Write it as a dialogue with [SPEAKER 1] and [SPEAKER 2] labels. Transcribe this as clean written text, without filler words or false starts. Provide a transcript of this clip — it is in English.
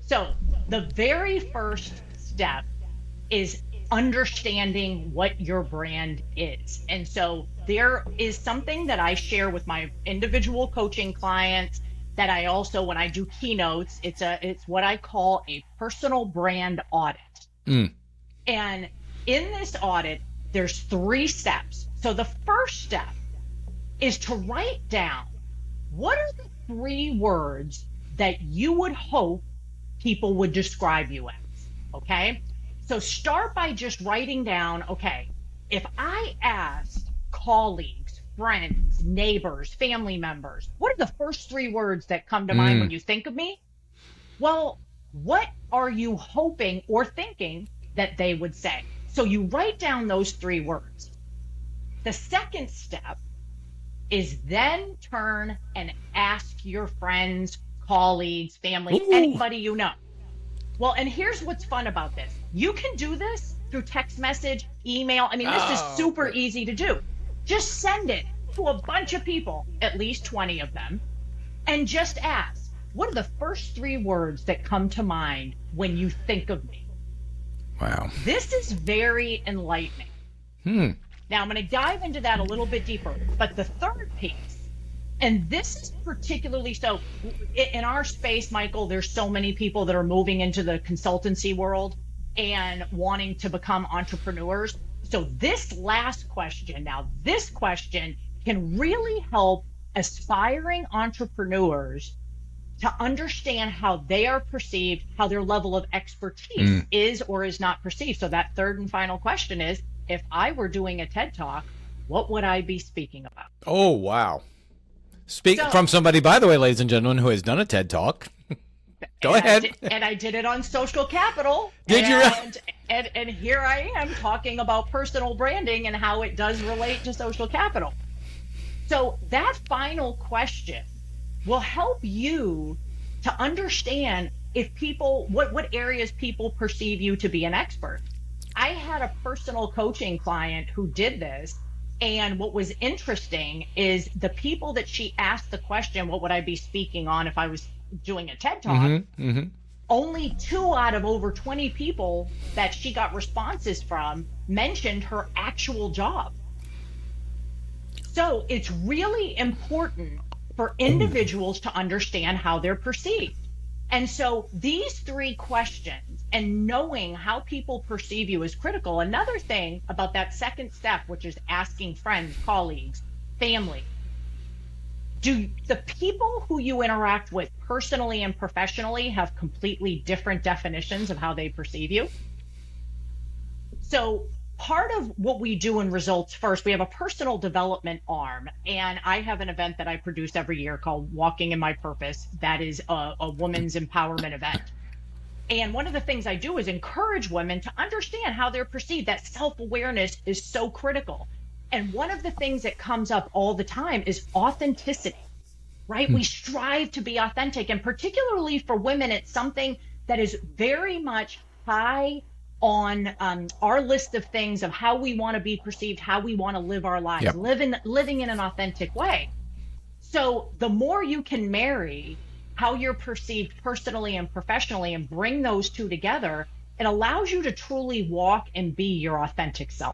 [SPEAKER 1] So the very first step is understanding what your brand is. And so there is something that I share with my individual coaching clients that I also, when I do keynotes, it's what I call a personal brand audit.
[SPEAKER 2] Mm.
[SPEAKER 1] And in this audit, there's three steps. So the first step is to write down what are the three words that you would hope people would describe you as. Okay. So start by just writing down, okay, if I asked colleagues, friends, neighbors, family members, what are the first three words that come to mind when
[SPEAKER 2] Mm.
[SPEAKER 1] you think of me? Well, what are you hoping or thinking that they would say? So you write down those three words. The second step is then turn and ask your friends, colleagues, family,
[SPEAKER 2] Ooh.
[SPEAKER 1] anybody you know. Well, and here's what's fun about this. You can do this through text message, email. I mean, this is
[SPEAKER 2] Oh,
[SPEAKER 1] super
[SPEAKER 2] great.
[SPEAKER 1] easy to do. Just send it to a bunch of people, at least 20 of them, and just ask, what are the first three words that come to mind when you think of me?
[SPEAKER 2] Wow.
[SPEAKER 1] This is very enlightening.
[SPEAKER 2] Hmm.
[SPEAKER 1] Now, I'm going to dive into that a little bit deeper. But the third piece, and this is particularly so in our space, Michael, there's so many people that are moving into the consultancy world and wanting to become entrepreneurs. So, this last question, now, this question can really help aspiring entrepreneurs to understand how they are perceived, how their level of expertise
[SPEAKER 2] Mm.
[SPEAKER 1] is or is not perceived. So that third and final question is, if I were doing a TED Talk, what would I be speaking about?
[SPEAKER 2] Oh, wow. Speak
[SPEAKER 1] So,
[SPEAKER 2] from somebody, by the way, ladies and gentlemen, who has done a TED Talk. Go ahead.
[SPEAKER 1] and I did it on Social Capital,
[SPEAKER 2] Did you?
[SPEAKER 1] and here I am talking about personal branding and how it does relate to Social Capital. So that final question will help you to understand if people, what areas people perceive you to be an expert. I had a personal coaching client who did this. And what was interesting is the people that she asked the question, what would I be speaking on if I was doing a TED Talk?
[SPEAKER 2] Mm-hmm. Mm-hmm.
[SPEAKER 1] Only two out of over 20 people that she got responses from mentioned her actual job. So it's really important for
[SPEAKER 2] Oh.
[SPEAKER 1] individuals to understand how they're perceived. And so these three questions and knowing how people perceive you is critical. Another thing about that second step, which is asking friends, colleagues, family, do the people who you interact with personally and professionally have completely different definitions of how they perceive you? So part of what we do in Results First, we have a personal development arm, and I have an event that I produce every year called Walking in My Purpose. That is a women's empowerment event. And one of the things I do is encourage women to understand how they're perceived. That self-awareness is so critical. And one of the things that comes up all the time is authenticity, right? We strive to be authentic. And particularly for women, it's something that is very much high on our list of things of how we want to be perceived, how we want to live our lives,
[SPEAKER 2] Yep.
[SPEAKER 1] living in an authentic way. So the more you can marry how you're perceived personally and professionally and bring those two together, it allows you to truly walk and be your authentic self.